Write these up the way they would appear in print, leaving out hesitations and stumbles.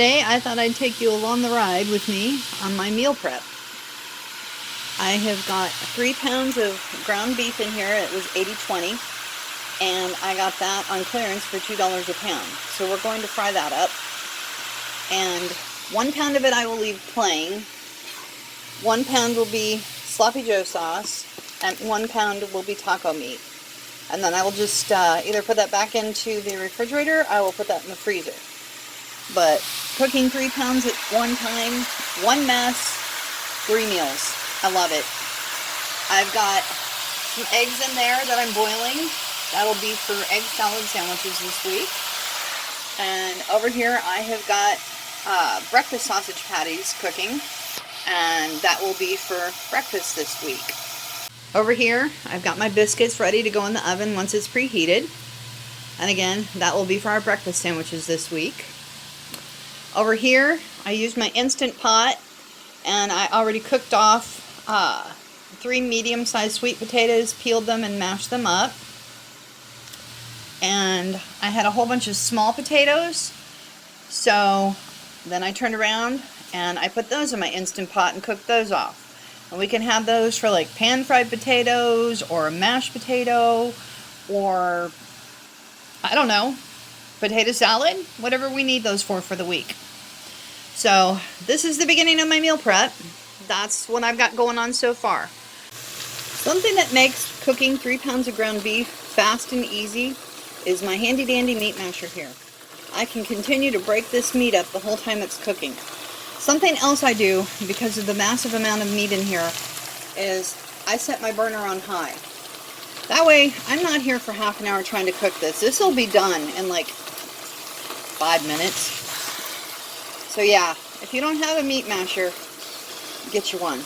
Today I thought I'd take you along the ride with me on my meal prep. I have got 3 pounds of ground beef in here. It was 80/20, and I got that on clearance for $2 a pound. So we're going to fry that up, and 1 pound of it I will leave plain. 1 pound will be sloppy joe sauce, and 1 pound will be taco meat. And then I will just either put that back into the refrigerator, I will put that in the freezer. But cooking 3 pounds at one time, one mess, 3 meals. I love it. I've got some eggs in there that I'm boiling. That'll be for egg salad sandwiches this week. And over here I have got breakfast sausage patties cooking, and that will be for breakfast this week. Over here I've got my biscuits ready to go in the oven once it's preheated. And again, that will be for our breakfast sandwiches this week. Over here, I used my Instant Pot, and I already cooked off 3 medium-sized sweet potatoes, peeled them and mashed them up. And I had a whole bunch of small potatoes, so then I turned around and I put those in my Instant Pot and cooked those off. And we can have those for like pan-fried potatoes or a mashed potato or, I don't know, potato salad, whatever we need those for the week. So this is the beginning of my meal prep. That's what I've got going on so far. Something that makes cooking 3 pounds of ground beef fast and easy is my handy dandy meat masher here. I can continue to break this meat up the whole time it's cooking. Something else I do, because of the massive amount of meat in here, is I set my burner on high. That way, I'm not here for half an hour trying to cook this. This will be done in like 5 minutes. So yeah, if you don't have a meat masher, get you one.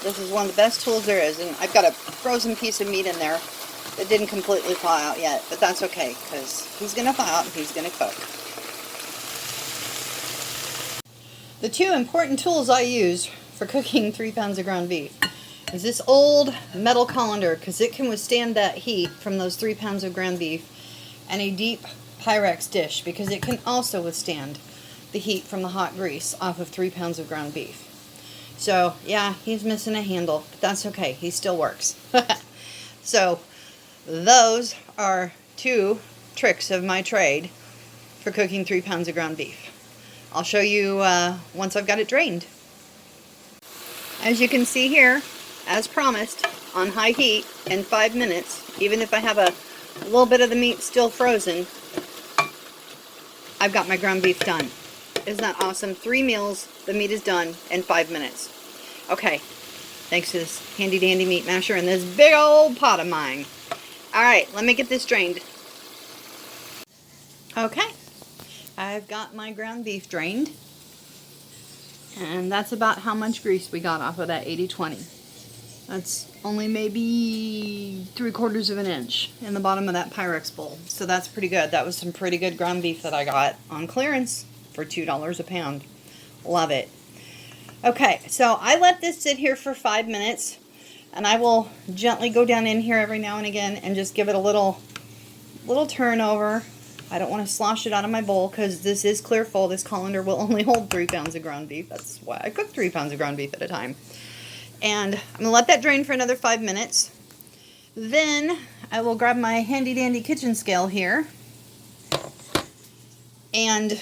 This is one of the best tools there is. And I've got a frozen piece of meat in there that didn't completely thaw out yet. But that's okay, because he's going to thaw out and he's going to cook. The 2 important tools I use for cooking 3 pounds of ground beef is this old metal colander, because it can withstand that heat from those 3 pounds of ground beef, and a deep Pyrex dish, because it can also withstand the heat from the hot grease off of 3 pounds of ground beef. So yeah, he's missing a handle, but that's okay, he still works. So those are 2 tricks of my trade for cooking 3 pounds of ground beef. I'll show you once I've got it drained. As you can see here, as promised, on high heat in 5 minutes, even if I have a little bit of the meat still frozen, I've got my ground beef done. Isn't that awesome? 3 meals, the meat is done in 5 minutes. Okay, thanks to this handy dandy meat masher and this big old pot of mine. Alright, let me get this drained. Okay, I've got my ground beef drained. And that's about how much grease we got off of that 80/20. That's only maybe 3/4 of an inch in the bottom of that Pyrex bowl. So that's pretty good. That was some pretty good ground beef that I got on clearance for $2 a pound. Love it. Okay, so I let this sit here for 5 minutes, and I will gently go down in here every now and again and just give it a little turnover. I don't want to slosh it out of my bowl because this is clear full. This colander will only hold 3 pounds of ground beef. That's why I cook 3 pounds of ground beef at a time. And I'm going to let that drain for another 5 minutes. Then I will grab my handy dandy kitchen scale here, and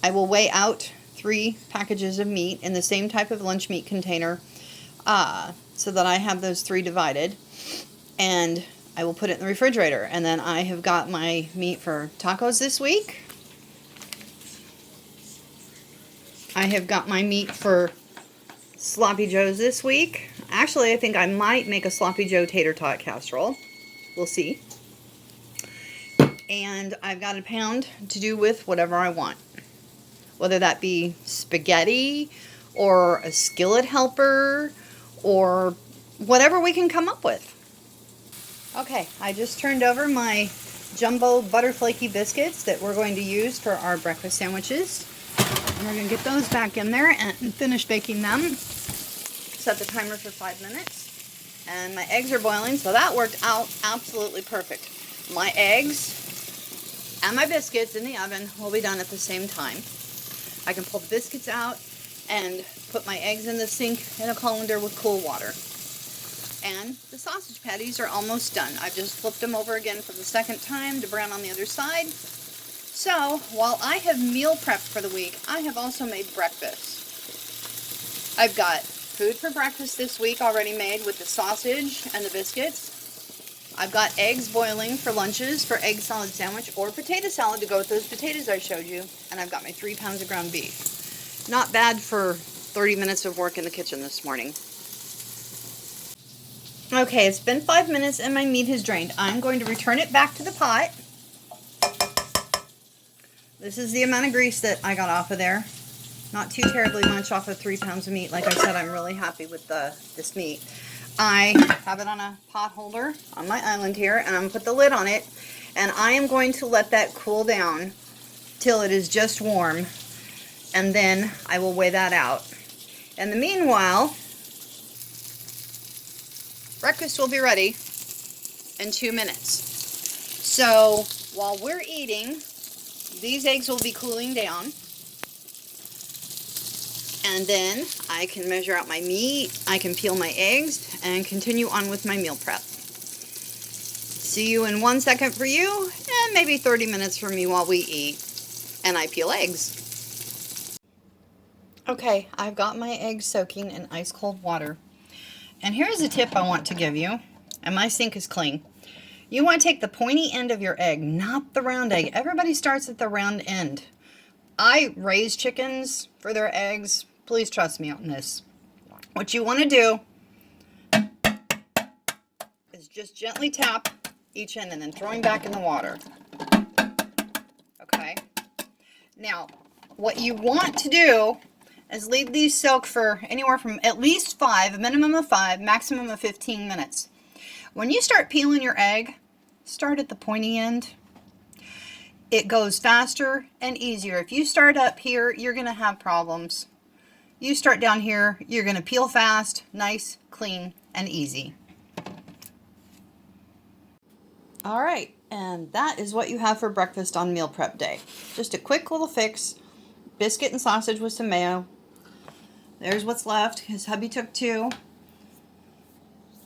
I will weigh out 3 packages of meat in the same type of lunch meat container, so that I have those 3 divided, and I will put it in the refrigerator. And then I have got my meat for tacos this week. I have got my meat for sloppy joes this week. Actually, I think I might make a sloppy joe tater tot casserole. We'll see. And I've got a pound to do with whatever I want. Whether that be spaghetti or a skillet helper or whatever we can come up with. Okay, I just turned over my jumbo butter flaky biscuits that we're going to use for our breakfast sandwiches. And we're going to get those back in there and finish baking them. Set the timer for 5 minutes. And my eggs are boiling, so that worked out absolutely perfect. My eggs and my biscuits in the oven will be done at the same time. I can pull the biscuits out and put my eggs in the sink in a colander with cool water. And the sausage patties are almost done. I've just flipped them over again for the second time to brown on the other side. So, while I have meal prepped for the week, I have also made breakfast. I've got food for breakfast this week already made with the sausage and the biscuits. I've got eggs boiling for lunches for egg salad sandwich or potato salad to go with those potatoes I showed you. And I've got my 3 pounds of ground beef. Not bad for 30 minutes of work in the kitchen this morning. Okay, it's been 5 minutes and my meat has drained. I'm going to return it back to the pot. This is the amount of grease that I got off of there. Not too terribly much off of 3 pounds of meat. Like I said, I'm really happy with this meat. I have it on a pot holder on my island here, and I'm going to put the lid on it. And I am going to let that cool down till it is just warm. And then I will weigh that out. In the meanwhile, breakfast will be ready in 2 minutes. So while we're eating, these eggs will be cooling down. And then I can measure out my meat, I can peel my eggs, and continue on with my meal prep. See you in 1 second for you, and maybe 30 minutes for me while we eat. And I peel eggs. Okay, I've got my eggs soaking in ice cold water. And here's a tip I want to give you, and my sink is clean. You want to take the pointy end of your egg, not the round egg. Everybody starts at the round end. I raise chickens for their eggs. Please trust me on this. What you want to do is just gently tap each end and then throwing back in the water. Okay? Now, what you want to do is leave these soak for anywhere from at least 5, a minimum of 5, maximum of 15 minutes. When you start peeling your egg, start at the pointy end. It goes faster and easier. If you start up here, you're going to have problems. You start down here, you're going to peel fast, nice, clean, and easy. All right, and that is what you have for breakfast on meal prep day. Just a quick little fix. Biscuit and sausage with some mayo. There's what's left. His hubby took 2.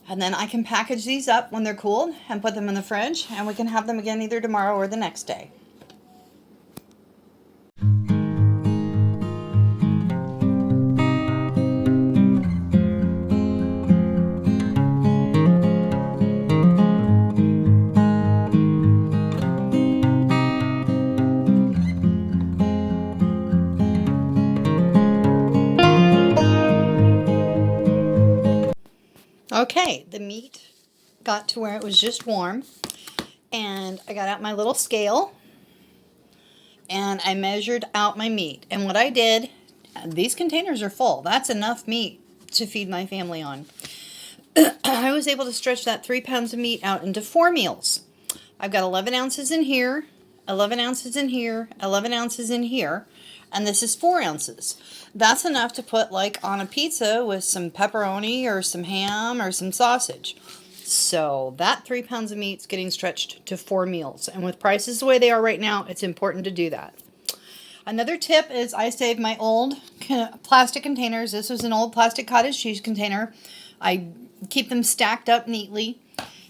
And then I can package these up when they're cooled and put them in the fridge, and we can have them again either tomorrow or the next day. Okay, the meat got to where it was just warm, and I got out my little scale and I measured out my meat. And what I did, these containers are full. That's enough meat to feed my family on. I was able to stretch that 3 pounds of meat out into 4 meals. I've got 11 ounces in here, 11 ounces in here, 11 ounces in here, and this is 4 ounces. That's enough to put like on a pizza with some pepperoni or some ham or some sausage. So that 3 pounds of meat is getting stretched to 4 meals. And with prices the way they are right now, it's important to do that. Another tip is I saved my old plastic containers. This was an old plastic cottage cheese container. I keep them stacked up neatly.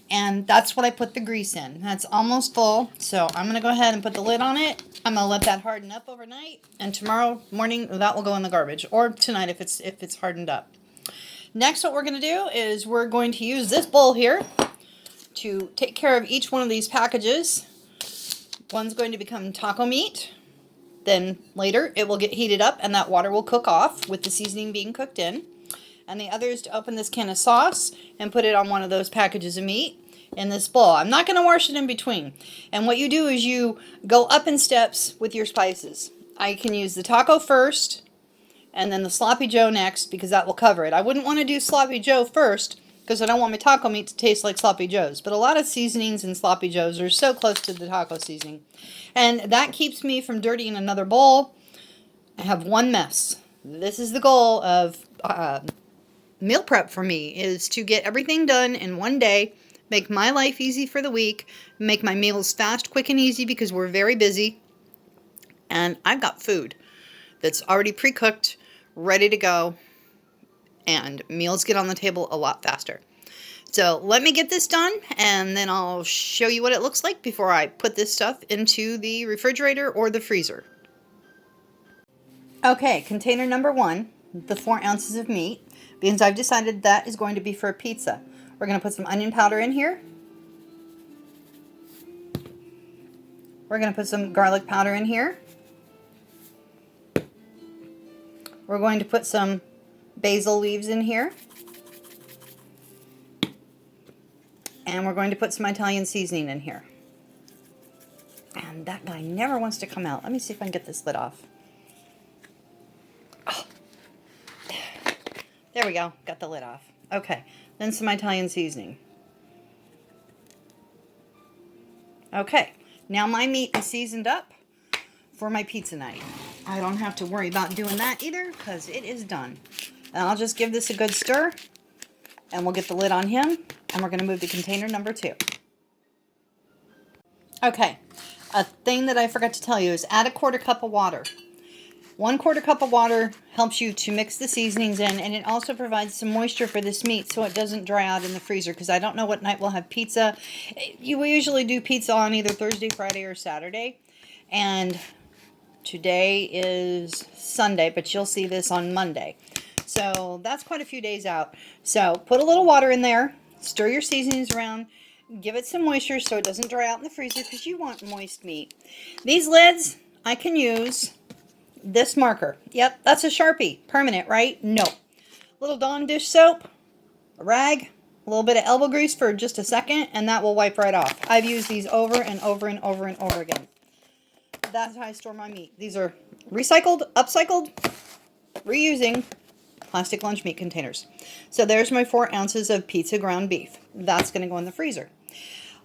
And that's what I put the grease in. That's almost full, so I'm going to go ahead and put the lid on it. I'm going to let that harden up overnight, and tomorrow morning that will go in the garbage, or tonight if it's hardened up. Next, what we're going to do is we're going to use this bowl here to take care of each one of these packages. One's going to become taco meat. Then later it will get heated up and that water will cook off with the seasoning being cooked in. And the other is to open this can of sauce and put it on one of those packages of meat in this bowl. I'm not going to wash it in between. And what you do is you go up in steps with your spices. I can use the taco first and then the sloppy joe next because that will cover it. I wouldn't want to do sloppy joe first because I don't want my taco meat to taste like sloppy joes. But a lot of seasonings in sloppy joes are so close to the taco seasoning. And that keeps me from dirtying another bowl. I have one mess. This is the goal of meal prep for me, is to get everything done in one day, make my life easy for the week, make my meals fast, quick, and easy because we're very busy. And I've got food. that's already pre-cooked, ready to go, and meals get on the table a lot faster. So let me get this done, and then I'll show you what it looks like before I put this stuff into the refrigerator or the freezer. Okay, container number 1, the 4 ounces of meat, because I've decided that is going to be for a pizza. We're going to put some onion powder in here. We're going to put some garlic powder in here. We're going to put some basil leaves in here. And we're going to put some Italian seasoning in here. And that guy never wants to come out. Let me see if I can get this lid off. Oh. There we go. Got the lid off. Okay. Then some Italian seasoning. Okay. Now my meat is seasoned up for my pizza night. I don't have to worry about doing that either because it is done. And I'll just give this a good stir. And we'll get the lid on him. And we're going to move to container number 2. Okay. A thing that I forgot to tell you is add a 1/4 cup of water. 1/4 cup of water helps you to mix the seasonings in, and it also provides some moisture for this meat so it doesn't dry out in the freezer, because I don't know what night we'll have pizza. We usually do pizza on either Thursday, Friday, or Saturday, and today is Sunday, but you'll see this on Monday. So that's quite a few days out. So put a little water in there, stir your seasonings around, give it some moisture so it doesn't dry out in the freezer, because you want moist meat. These lids, I can use this marker. Yep, that's a Sharpie. Permanent, right? No. Little Dawn dish soap, a rag, a little bit of elbow grease for just a second, and that will wipe right off. I've used these over and over and over and over again. That's how I store my meat. These are recycled, upcycled, reusing plastic lunch meat containers. So there's my 4 ounces of pizza ground beef. That's going to go in the freezer.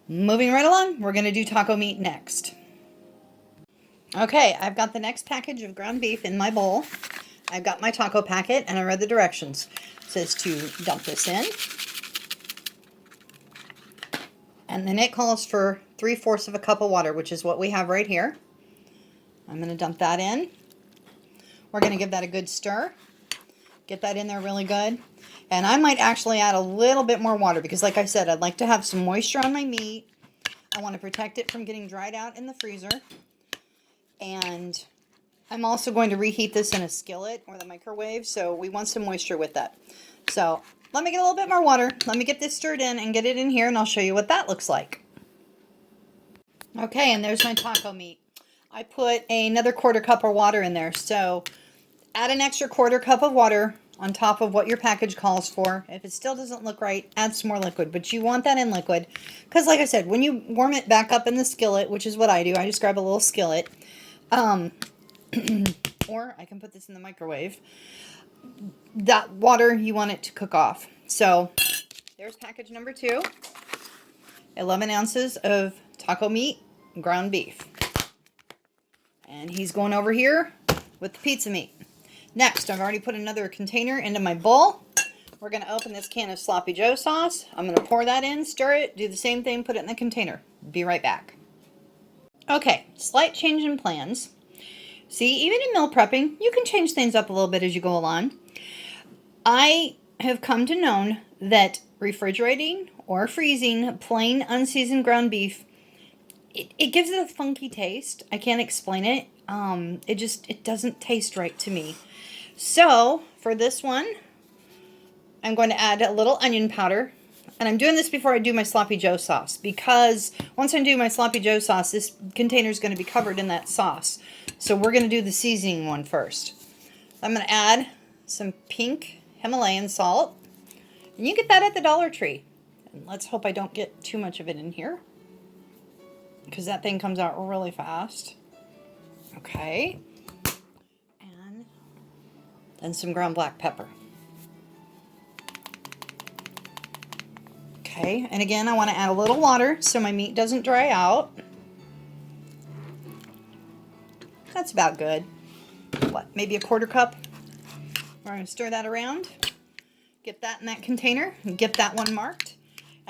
Moving right along, we're going to do taco meat next. Okay, I've got the next package of ground beef in my bowl. I've got my taco packet, and I read the directions. It says to dump this in. And then it calls for 3/4 of a cup of water, which is what we have right here. I'm going to dump that in. We're going to give that a good stir. Get that in there really good. And I might actually add a little bit more water because, like I said, I'd like to have some moisture on my meat. I want to protect it from getting dried out in the freezer. And I'm also going to reheat this in a skillet or the microwave, so we want some moisture with that. So let me get a little bit more water. Let me get this stirred in and get it in here, and I'll show you what that looks like. Okay, and there's my taco meat. I put another 1/4 cup of water in there, so add an extra 1/4 cup of water on top of what your package calls for. If it still doesn't look right, add some more liquid, but you want that in liquid because, like I said, when you warm it back up in the skillet, which is what I do, I just grab a little skillet, or I can put this in the microwave. That water, you want it to cook off. So there's package number 2, 11 ounces of taco meat, ground beef. And he's going over here with the pizza meat. Next, I've already put another container into my bowl. We're going to open this can of Sloppy Joe sauce. I'm going to pour that in, stir it, do the same thing, put it in the container. Be right back. Okay, slight change in plans. See, even in meal prepping, you can change things up a little bit as you go along. I have come to know that refrigerating or freezing plain unseasoned ground beef, it gives it a funky taste. I can't explain it. It doesn't taste right to me. So for this one, I'm going to add a little onion powder. And I'm doing this before I do my Sloppy Joe sauce, because once I do my Sloppy Joe sauce, this container is going to be covered in that sauce. So we're going to do the seasoning one first. I'm going to add some pink Himalayan salt. And you get that at the Dollar Tree. And let's hope I don't get too much of it in here, because that thing comes out really fast. Okay. And then some ground black pepper. Okay, and again, I want to add a little water so my meat doesn't dry out. That's about good. What, maybe a 1/4 cup? We're going to stir that around. Get that in that container and get that one marked.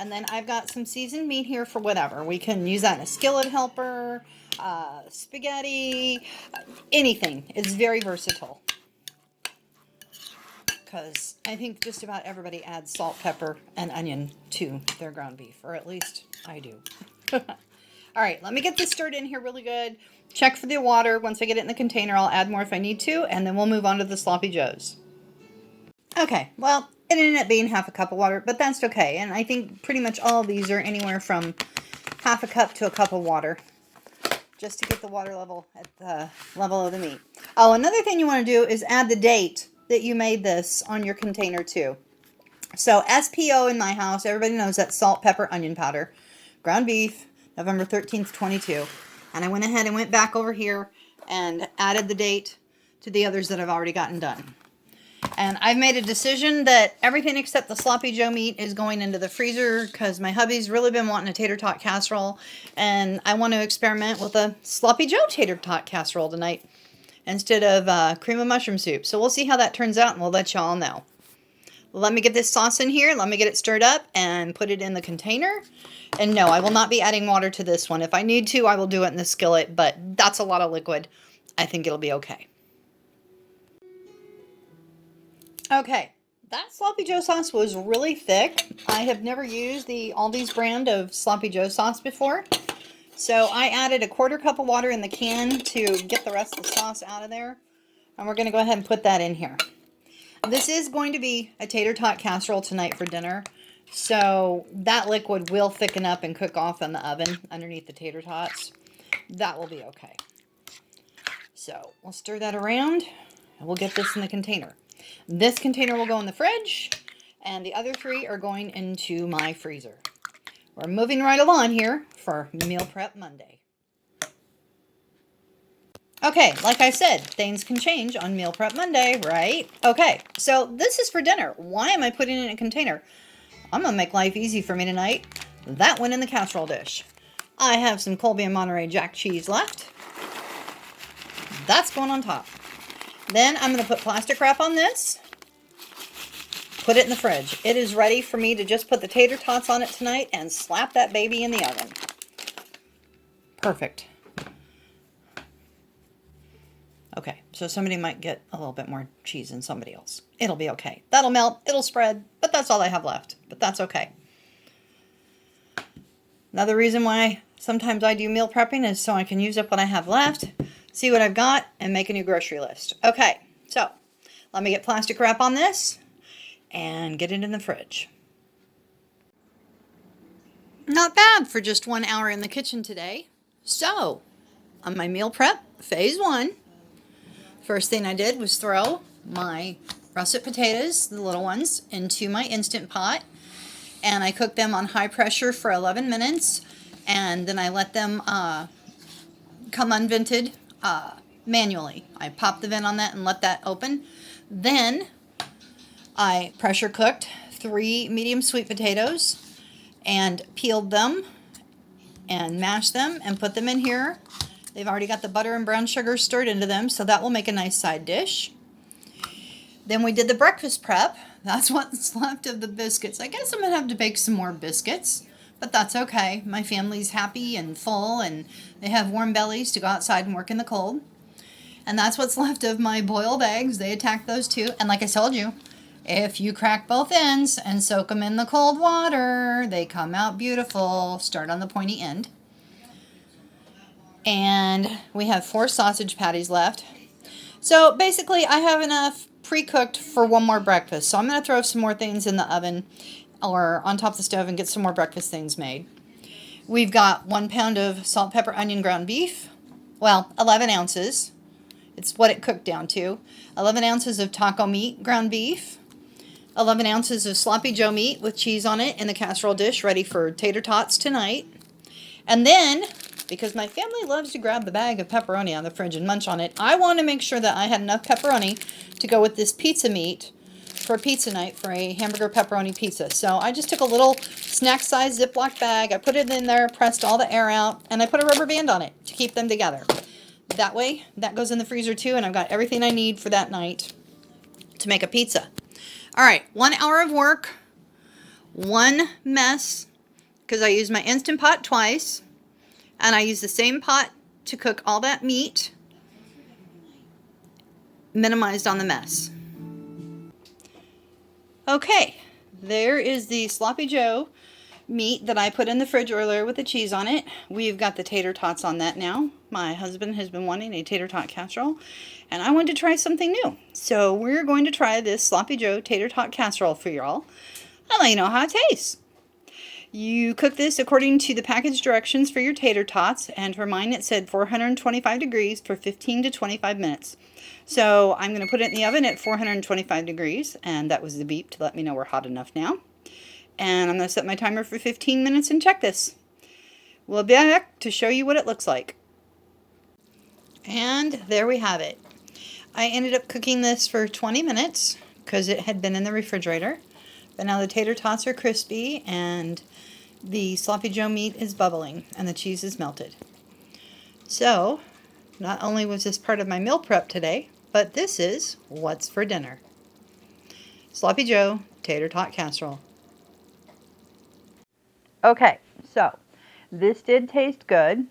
And then I've got some seasoned meat here for whatever. We can use that in a skillet helper, spaghetti, anything. It's very versatile. Because I think just about everybody adds salt, pepper, and onion to their ground beef. Or at least I do. All right, let me get this stirred in here really good. Check for the water. Once I get it in the container, I'll add more if I need to. And then we'll move on to the sloppy joes. Okay, well, it ended up being half a cup of water, but that's okay. And I think pretty much all of these are anywhere from half a cup to a cup of water, just to get the water level at the level of the meat. Oh, another thing you want to do is add the date that you made this on your container too. So SPO in my house, everybody knows that salt, pepper, onion powder. Ground beef, November 13th, 22. And I went ahead and went back over here and added the date to the others that I've already gotten done. And I've made a decision that everything except the sloppy joe meat is going into the freezer because my hubby's really been wanting a tater tot casserole. And I want to experiment with a sloppy joe tater tot casserole tonight instead of cream of mushroom soup. So we'll see how that turns out and we'll let y'all know. Let me get this sauce in here. Let me get it stirred up and put it in the container. And no, I will not be adding water to this one. If I need to, I will do it in the skillet, but that's a lot of liquid. I think it'll be okay. Okay, that sloppy joe sauce was really thick. I have never used the Aldi's brand of sloppy joe sauce before. So I added a 1/4 cup of water in the can to get the rest of the sauce out of there. And we're going to go ahead and put that in here. This is going to be a tater tot casserole tonight for dinner. So that liquid will thicken up and cook off in the oven underneath the tater tots. That will be okay. So we'll stir that around and we'll get this in the container. This container will go in the fridge, and the other 3 are going into my freezer. We're moving right along here for Meal Prep Monday. Okay, like I said, things can change on Meal Prep Monday, right? Okay, so this is for dinner. Why am I putting it in a container? I'm going to make life easy for me tonight. That went in the casserole dish. I have some Colby and Monterey Jack cheese left. That's going on top. Then I'm going to put plastic wrap on this. Put it in the fridge. It is ready for me to just put the tater tots on it tonight and slap that baby in the oven. Perfect. Okay, so somebody might get a little bit more cheese than somebody else. It'll be okay. That'll melt. It'll spread. But that's all I have left. But that's okay. Another reason why sometimes I do meal prepping is so I can use up what I have left, see what I've got, and make a new grocery list. Okay, so let me get plastic wrap on this and get it in the fridge. Not bad for just 1 hour in the kitchen today. So, on my meal prep, phase 1, first thing I did was throw my russet potatoes, the little ones, into my Instant Pot. And I cooked them on high pressure for 11 minutes. And then I let them come unvented manually. I popped the vent on that and let that open. Then I pressure cooked 3 medium sweet potatoes and peeled them and mashed them and put them in here. They've already got the butter and brown sugar stirred into them, so that will make a nice side dish. Then we did the breakfast prep. That's what's left of the biscuits. I guess I'm going to have to bake some more biscuits, but that's okay. My family's happy and full, and they have warm bellies to go outside and work in the cold. And that's what's left of my boiled eggs. They attacked those too. And like I told you, if you crack both ends and soak them in the cold water, they come out beautiful. Start on the pointy end. And we have 4 sausage patties left. So basically, I have enough pre-cooked for one more breakfast. So I'm going to throw some more things in the oven or on top of the stove and get some more breakfast things made. We've got 1 pound of salt, pepper, onion, ground beef. Well, 11 ounces. It's what it cooked down to. 11 ounces of taco meat, ground beef. 11 ounces of sloppy joe meat with cheese on it in the casserole dish, ready for tater tots tonight. And then, because my family loves to grab the bag of pepperoni out of the fridge and munch on it, I want to make sure that I had enough pepperoni to go with this pizza meat for pizza night for a hamburger pepperoni pizza. So I just took a little snack-sized Ziploc bag, I put it in there, pressed all the air out, and I put a rubber band on it to keep them together. That way, that goes in the freezer too, and I've got everything I need for that night to make a pizza. All right, 1 hour of work, 1 mess because I used my Instant Pot twice, and I used the same pot to cook all that meat, minimized on the mess. Okay, there is the Sloppy Joe meat that I put in the fridge earlier with the cheese on it. We've got the tater tots on that now. My husband has been wanting a tater tot casserole, and I wanted to try something new. So we're going to try this Sloppy Joe tater tot casserole for y'all. I'll let you know how it tastes. You cook this according to the package directions for your tater tots, and for mine it said 425 degrees for 15 to 25 minutes. So I'm going to put it in the oven at 425 degrees, and that was the beep to let me know we're hot enough now. And I'm going to set my timer for 15 minutes and check this. We'll be back to show you what it looks like. And there we have it. I ended up cooking this for 20 minutes because it had been in the refrigerator. But now the tater tots are crispy and the Sloppy Joe meat is bubbling and the cheese is melted. So, not only was this part of my meal prep today, but this is what's for dinner. Sloppy Joe tater tot casserole. Okay, so this did taste good,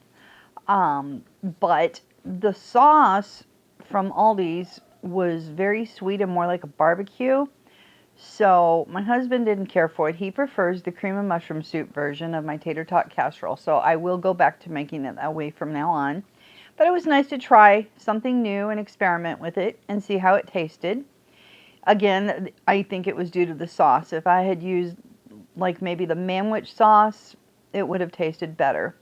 but the sauce from Aldi's was very sweet and more like a barbecue. So my husband didn't care for it. He prefers the cream and mushroom soup version of my tater tot casserole. So I will go back to making it that way from now on. But it was nice to try something new and experiment with it and see how it tasted. Again, I think it was due to the sauce. If I had used like maybe the manwich sauce, it would have tasted better.